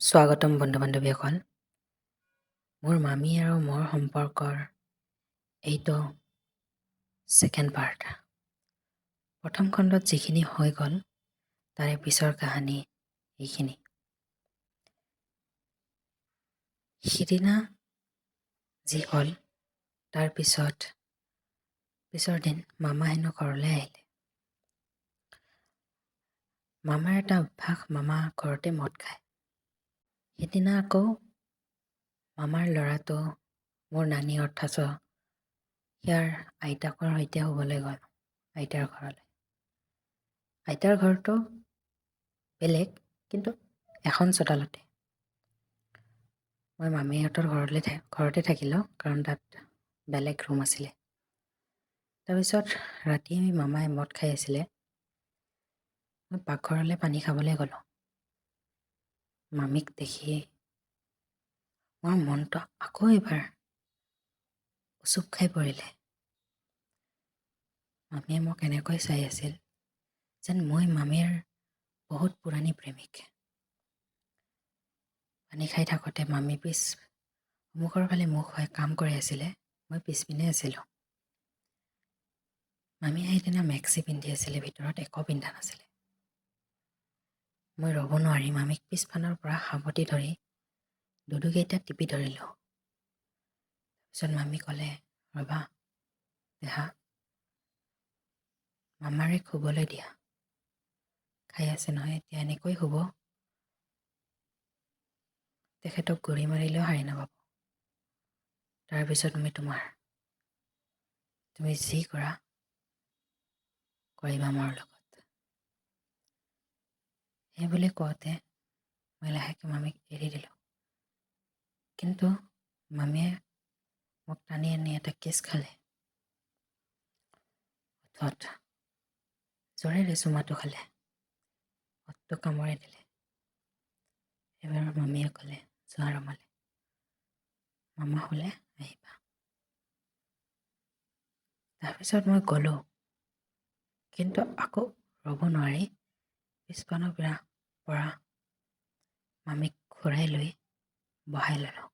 স্বাগতম বন্ধু-বান্ধৱীসকল। মোৰ মামী আৰু মোৰ সম্পৰ্কৰ এইটো ছেকেণ্ড পাৰ্ট। প্ৰথম খণ্ডত যিখিনি হৈ গ'ল তাৰে পিছৰ কাহিনী এইখিনি। সিদিনা যি হ'ল তাৰ পিছৰ দিন মামা হেনো ঘৰলৈ আহিলে। মামাৰ এটা অভ্যাস, মামা ঘৰতে মদ খায়। সিদিনা আকৌ মামাৰ ল'ৰাটো মোৰ নানী অৰ্থাৎ ইয়াৰ আইতাকৰ সৈতে শুবলৈ গ'ল আইতাৰ ঘৰলৈ। আইতাৰ ঘৰটো বেলেগ, কিন্তু এখন চোতালতে। মই মামীহঁতৰ ঘৰতে থাকিলোঁ, কাৰণ তাত বেলেগ ৰুম আছিলে। তাৰপিছত ৰাতি মামাই মদ খাই আছিলে। মই পাকঘৰলৈ পানী খাবলৈ গ'লোঁ। মামীক দেখি মোৰ মনটো আকৌ এবাৰ উচুপ খাই পৰিলে। মামীয়ে মোক এনেকৈ চাই আছিল যেন মই মামীৰ বহুত পুৰণি প্ৰেমিক। পানী খাই থাকোঁতে মামী মুখৰ ফালে মুখ হৈ কাম কৰি আছিলে, মই পিছপিনে আছিলোঁ। মামী সেইদিনা মেক্সি পিন্ধি আছিলে, ভিতৰত একো পিন্ধা নাছিলে। মই ৰ'ব নোৱাৰি মামীক পিছফালৰ পৰা সাৱটি ধৰি দুডুকেইটা টিপি ধৰিলোঁ। তাৰপিছত মামী ক'লে, ৰ'বা দেহা, মামাৰে শুবলৈ দিয়া। খাই আছে নহয়, এতিয়া এনেকৈ শুব। তেখেতক গুৰি মাৰিলেও সাৰি নাপাব। তাৰপিছত তুমি যি কৰা কৰিবা মোৰ লগত। সেই বুলি কওঁতে মই লাহেকৈ মামীক এৰি দিলোঁ। কিন্তু মামীয়ে মোক টানি আনি এটা কিছ খালে। ওঠত জোৰেৰে চুমাটো খালে, ওঠটো কামুৰি দিলে। এবাৰ মামীয়ে ক'লে, যোৱা ৰুমলৈ, মামা শুলে আহিবা। তাৰপিছত মই গ'লোঁ, কিন্তু আকৌ ৰ'ব নোৱাৰি পিছপানৰ পৰা মামীক ঘূৰাই লৈ বহাই ল'লোঁ।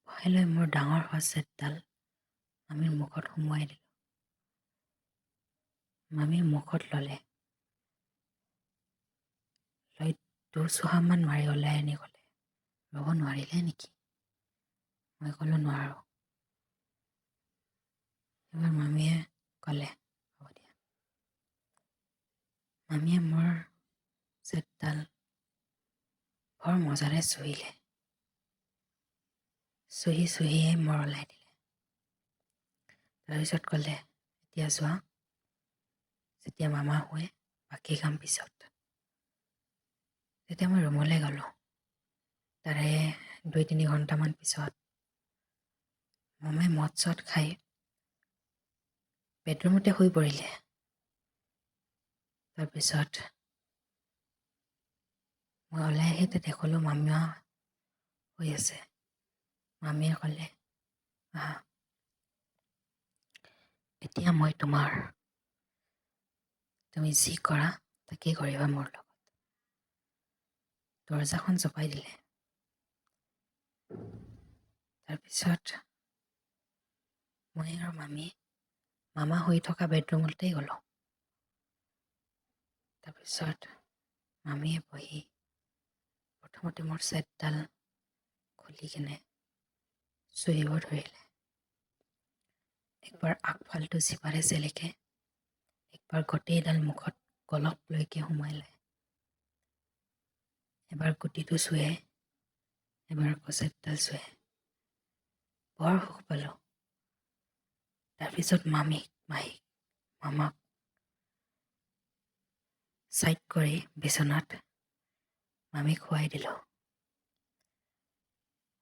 বহাই লৈ মোৰ ডাঙৰ হোৱা ছেটডাল মামীৰ মুখত সুমুৱাই দিলোঁ। মামীয়ে মুখত ল'লে, লৈ দুচুহামান মাৰি ওলাই আনি ক'লে, ৰ'ব নোৱাৰিলে নেকি? মই ক'লোঁ, নোৱাৰোঁ। এবাৰ মামীয়ে ক'লে, হ'ব দিয়া। মামীয়ে মোৰ ছেটডাল বৰ মজাৰে চুহিলে, চুহিয়ে মৰলাই দিলে। তাৰপিছত ক'লে, এতিয়া যোৱা, যেতিয়া মামা শুৱে বাকী কাম পিছত। তেতিয়া মই ৰুমলৈ গ'লোঁ। তাৰে 2-3 ঘণ্টামান পিছত মামাই মদ চদ খাই বেডৰুমতে শুই পৰিলে। তাৰপিছত মই ওলাই আহি দেখোঁ মামা শুই আছে। মামীয়ে ক'লে, আহা, এতিয়া মই তুমি যি কৰা তাকেই কৰিবা মোৰ লগত। দৰজাখন জপাই দিলে। তাৰপিছত মই আৰু মামা শুই থকা বেডৰুমতেই গ'লোঁ। তাৰপিছত মামীয়ে বহি প্ৰথমতে মোৰ ছেটডাল খুলি কিনে চুহিব ধৰিলে। একবাৰ আগফালটো জিভাৰে চেলেকে, একবাৰ গোটেইডাল মুখত গলপলৈকে সোমালে। এবাৰ গুটিটো চুৱে, এবাৰ আকৌ ছেটডাল চুৱে। বৰ সুখ পালোঁ। তাৰপিছত মামাক ছাইড কৰি বিচনাত মামীক শুৱাই দিলোঁ।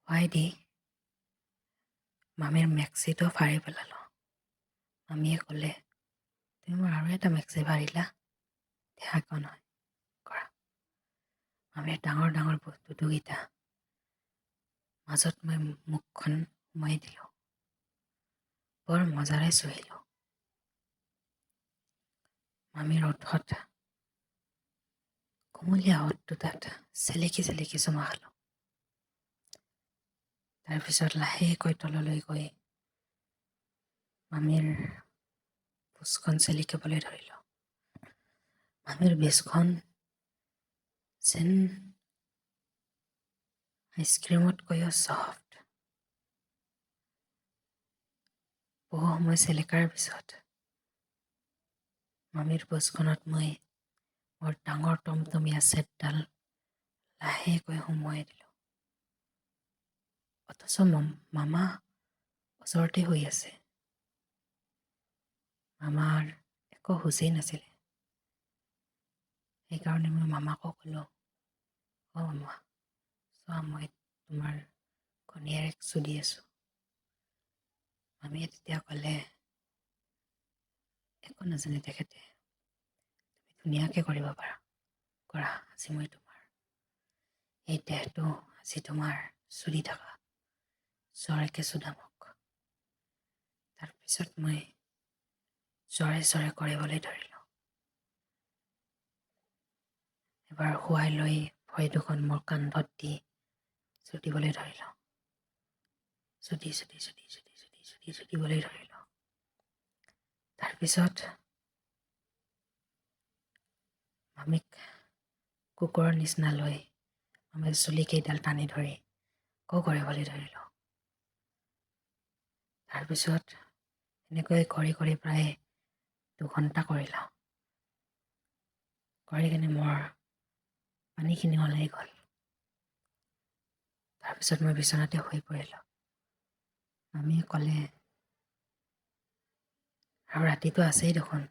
শুৱাই দি মামীৰ মেক্সিটো ফাৰি পেলালোঁ। মামীয়ে ক'লে, তুমি মোৰ আৰু এটা মেক্সি ফাৰিলা, দেহা একো নহয়, কৰা। মামীৰ ডাঙৰ ডাঙৰ দুটুকিটা মাজত মই মুখখন সোমাই দিলোঁ। বৰ মজাৰে চুহিলোঁ। মামীৰ ওঠত কুমলীয়া অতটো তাত চেলেকি চেলেকি চুমা খালোঁ। তাৰপিছত লাহেকৈ তললৈ গৈ মামীৰ বুচখন চেলিকিবলৈ ধৰিলোঁ। মামীৰ বেজখন যেন আইচক্ৰীমতকৈও ছফ্ট। বহু সময় চেলেকাৰ পিছত মামীৰ বুচখনত মই মোৰ ডাঙৰ টমটমীয়া ছেটডাল লাহেকৈ সুমুৱাই দিলোঁ। অথচ মামা ওচৰতে শুই আছে। মামাৰ একো হুঁচেই নাছিলে। সেইকাৰণে মই মামাকো ক'লোঁ, অ' মামা, চোৱা মই তোমাৰ কণীৰ এক চুদি আছোঁ। মামীয়ে তেতিয়া ক'লে, একো নাজানে তেখেতে, তুমি ধুনীয়াকৈ কৰিব পাৰা, কৰা, আজি মই তোমাৰ এই দেহটো আজি তোমাৰ চুদি থকা জ্বৰেকে চুদামক। তাৰপিছত মই জ্বৰে জ্বৰে কৰিবলৈ ধৰিলোঁ। এবাৰ শুৱাই লৈ ভৰি দুখন মোৰ কান্ধত দি চুদিবলৈ ধৰিলোঁ। চুদিবলৈ ধৰিলোঁ। তাৰপিছত মামীক কুকুৰৰ নিচিনা লৈ মামীৰ চুলিকেইডাল টানি ধৰি কৰিবলৈ ধৰিলোঁ। তাৰপিছত এনেকৈ কৰি কৰি প্ৰায় 2 ঘণ্টা কৰিলোঁ। কৰি কিনে মোৰ পানীখিনি ওলাই গ'ল। তাৰপিছত মই বিচনাতে শুই পৰিলোঁ। মামীয়ে ক'লে, আৰু ৰাতিটো আছেই দেখোন।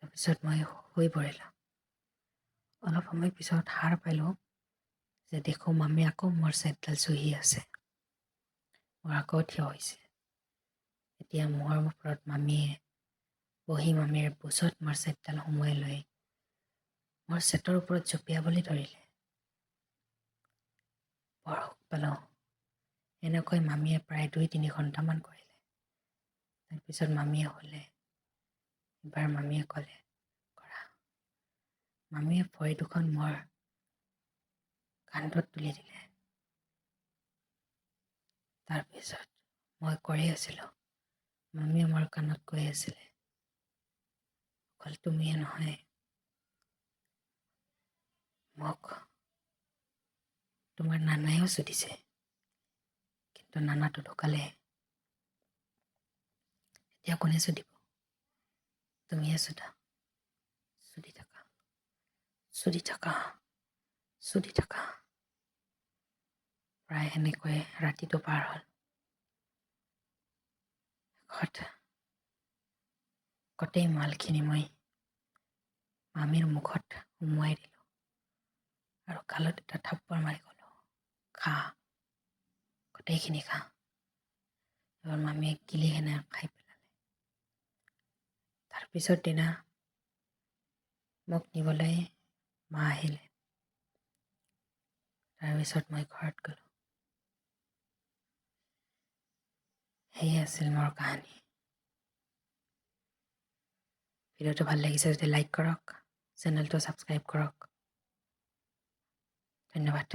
তাৰপিছত মই শুই পৰিলোঁ। অলপ সময় পিছত সাৰ পালোঁ যে দেখোঁ মামী আকৌ মোৰ ছেটডাল চুহি আছে। মোৰ আকৌ থিয় হৈছে। এতিয়া মোৰ ওপৰত মামীয়ে বহি মামীৰ বুচত মোৰ ছেটডাল সুমুৱাই লৈ মোৰ ছেটৰ ওপৰত জঁপিয়াবলৈ ধৰিলে। বৰ সুখ পালোঁ। এনেকৈ মামীয়ে প্ৰায় 2-3 ঘণ্টামান কৰিলে। তাৰপিছত মামীয়ে শুলে। এবাৰ মামীয়ে ক'লে, কৰা। মামীয়ে ভৰি দুখন মোৰ কান্ধত তুলি দিলে। তাৰপিছত মই কৰি আছিলোঁ। মামীয়ে মোৰ কাণত কৈ আছিলে, অকল তুমিয়ে নহয়, মোক তোমাৰ নানায়েও চুদিছে। কিন্তু নানাটো ঢুকালে। এতিয়া কোনে চুদিব? তুমিয়ে চুদা। চুদি থাকা, চুদি থাকা, চুদি থাকা। প্ৰায় সেনেকৈ ৰাতিটো পাৰ হ'ল। গোটেই মালখিনি মই মামীৰ মুখত সুমুৱাই দিলোঁ আৰু গালত এটা থাপ্পৰ মাৰি ক'লোঁ, খা, গোটেইখিনি খা। এবাৰ মামীয়ে গিলি কেনে খাই পেলালে। তাৰপিছৰ দিনা মোক নিবলৈ মা আহিলে। তাৰপিছত মই ঘৰত গ'লোঁ। সেয়ে আছিল মোৰ কাহিনী। ভিডিঅ'টো ভাল লাগিছে যদি লাইক কৰক, চেনেলটো ছাবস্ক্ৰাইব কৰক। ধন্যবাদ।